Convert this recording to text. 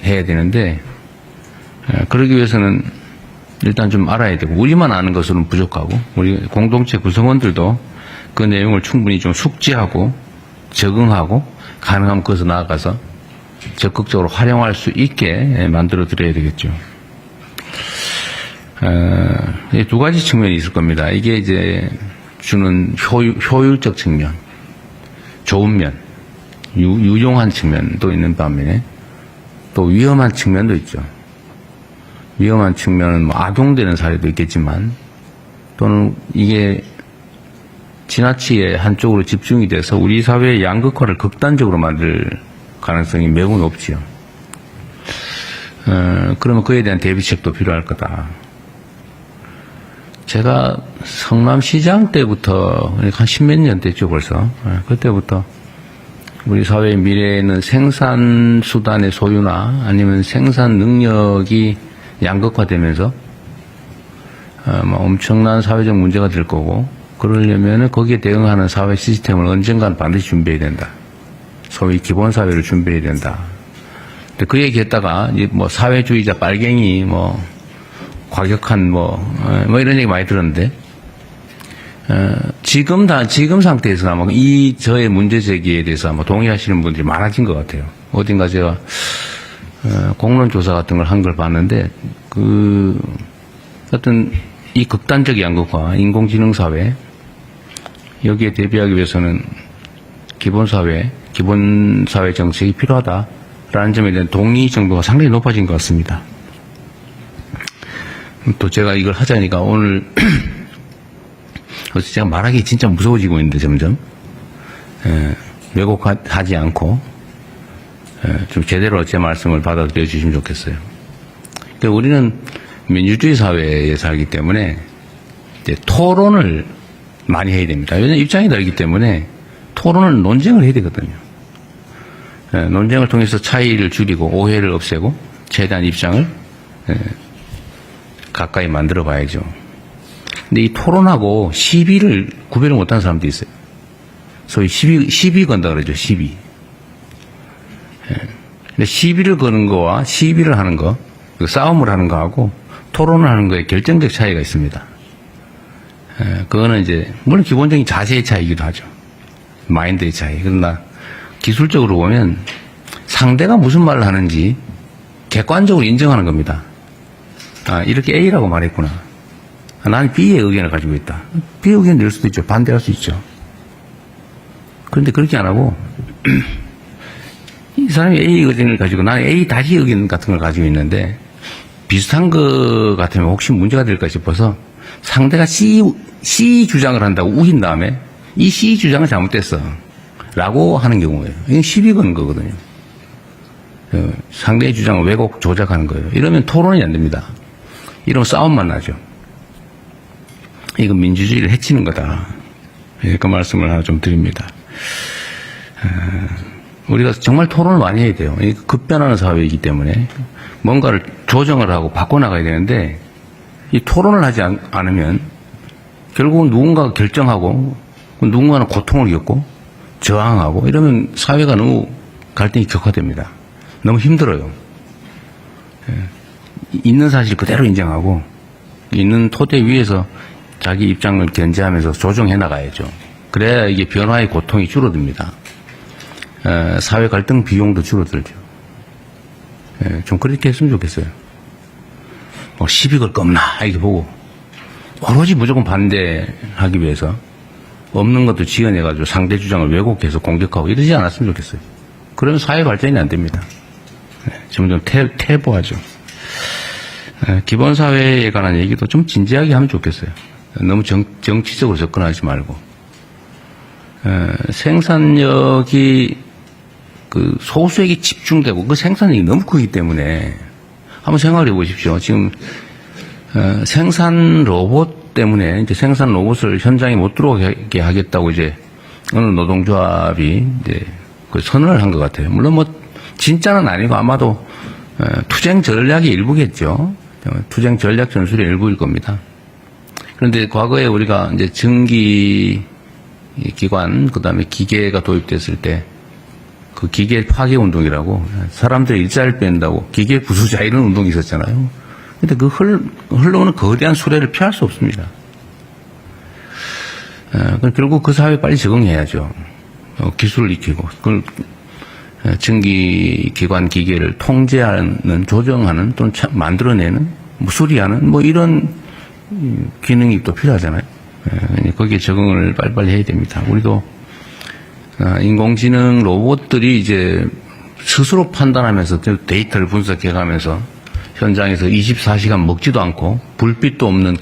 해야 되는데 그러기 위해서는 일단 좀 알아야 되고 우리만 아는 것으로는 부족하고 우리 공동체 구성원들도 그 내용을 충분히 좀 숙지하고 적응하고 가능하면 그것을 나아가서 적극적으로 활용할 수 있게 만들어 드려야 되겠죠. 두 가지 측면이 있을 겁니다. 이게 이제 주는 효율적 측면, 좋은 면, 유용한 측면도 있는 반면에 또 위험한 측면도 있죠. 위험한 측면은 뭐 악용되는 사례도 있겠지만 또는 이게 지나치게 한쪽으로 집중이 돼서 우리 사회의 양극화를 극단적으로 만들 가능성이 매우 높지요. 그러면 그에 대한 대비책도 필요할 거다. 제가 성남시장 때부터 한 십몇 년 됐죠 벌써. 그때부터 우리 사회의 미래에는 생산수단의 소유나 아니면 생산 능력이 양극화되면서 엄청난 사회적 문제가 될 거고 그러려면 거기에 대응하는 사회 시스템을 언젠가는 반드시 준비해야 된다. 소위 기본사회를 준비해야 된다. 근데 그 얘기 했다가 뭐 사회주의자 빨갱이 과격한 이런 얘기 많이 들었는데 지금 상태에서 아마 저의 문제 제기에 대해서 아마 동의하시는 분들이 많아진 것 같아요. 어딘가 제가 공론 조사 같은 걸 한 걸 봤는데 어떤 이 극단적 양극화, 인공지능 사회 여기에 대비하기 위해서는 기본사회 정책이 필요하다라는 점에 대한 동의 정도가 상당히 높아진 것 같습니다. 또 제가 이걸 하자니까 오늘 제가 말하기 진짜 무서워지고 있는데 점점 왜곡하지 않고 좀 제대로 제 말씀을 받아들여 주시면 좋겠어요. 그러니까 우리는 민주주의 사회에 살기 때문에 이제 토론을 많이 해야 됩니다. 왜냐하면 입장이 다르기 때문에 토론을 논쟁을 해야 되거든요. 논쟁을 통해서 차이를 줄이고 오해를 없애고 최대한 입장을 가까이 만들어 봐야죠. 근데 이 토론하고 시비를 구별을 못하는 사람도 있어요. 소위 시비 건다 그러죠. 시비. 근데 시비를 거는 거와 시비를 하는 거, 싸움을 하는 거하고 토론을 하는 거에 결정적 차이가 있습니다. 그거는 이제 물론 기본적인 자세의 차이이기도 하죠. 마인드의 차이. 그러나 기술적으로 보면 상대가 무슨 말을 하는지 객관적으로 인정하는 겁니다. 이렇게 A라고 말했구나. 나는 B의 의견을 가지고 있다. B의 의견을 낼 수도 있죠. 반대할 수 있죠. 그런데 그렇게 안 하고 이 사람이 A 의견을 가지고 나는 A 다시 의견 같은 걸 가지고 있는데 비슷한 거 같으면 혹시 문제가 될까 싶어서 상대가 C 주장을 한다고 우긴 다음에 이 C 주장은 잘못됐어 라고 하는 경우예요. 이건 시비 거는 거거든요. 상대의 주장을 왜곡 조작하는 거예요. 이러면 토론이 안 됩니다. 이러면 싸움만 나죠. 이건 민주주의를 해치는 거다. 그 말씀을 하나 좀 드립니다. 우리가 정말 토론을 많이 해야 돼요. 급변하는 사회이기 때문에 뭔가를 조정을 하고 바꿔나가야 되는데 이 토론을 하지 않으면 결국은 누군가가 결정하고 누군가는 고통을 겪고 저항하고 이러면 사회가 너무 갈등이 격화됩니다. 너무 힘들어요. 있는 사실 그대로 인정하고 있는 토대 위에서 자기 입장을 견제하면서 조정해 나가야죠. 그래야 이게 변화의 고통이 줄어듭니다. 사회 갈등 비용도 줄어들죠. 좀 그렇게 했으면 좋겠어요. 시비 걸 겁나 이렇게 보고 오로지 무조건 반대하기 위해서 없는 것도 지어내가지고 상대 주장을 왜곡해서 공격하고 이러지 않았으면 좋겠어요. 그러면 사회 발전이 안 됩니다. 점점 퇴보하죠. 기본사회에 관한 얘기도 좀 진지하게 하면 좋겠어요. 너무 정치적으로 접근하지 말고. 생산력이 소수에게 집중되고 그 생산력이 너무 크기 때문에 한번 생각해 보십시오. 지금 생산 로봇 때문에 이제 생산 로봇을 현장에 못 들어오게 하겠다고 이제 어느 노동조합이 이제 선언을 한 것 같아요. 물론 진짜는 아니고 아마도 투쟁 전략의 일부겠죠. 투쟁 전략 전술의 일부일 겁니다. 그런데 과거에 우리가 이제 전기 기관, 그 다음에 기계가 도입됐을 때 그 기계 파괴 운동이라고 사람들의 일자리를 뺀다고 기계 부수자 이런 운동이 있었잖아요. 근데 그 흘러오는 거대한 수레를 피할 수 없습니다. 결국 그 사회에 빨리 적응해야죠. 기술을 익히고 그걸 증기기관 기계를 통제하는, 조정하는 또는 만들어내는, 수리하는 이런 기능이 또 필요하잖아요. 거기에 적응을 빨리빨리 해야 됩니다. 우리도 인공지능 로봇들이 이제 스스로 판단하면서 데이터를 분석해가면서 현장에서 24시간 먹지도 않고 불빛도 없는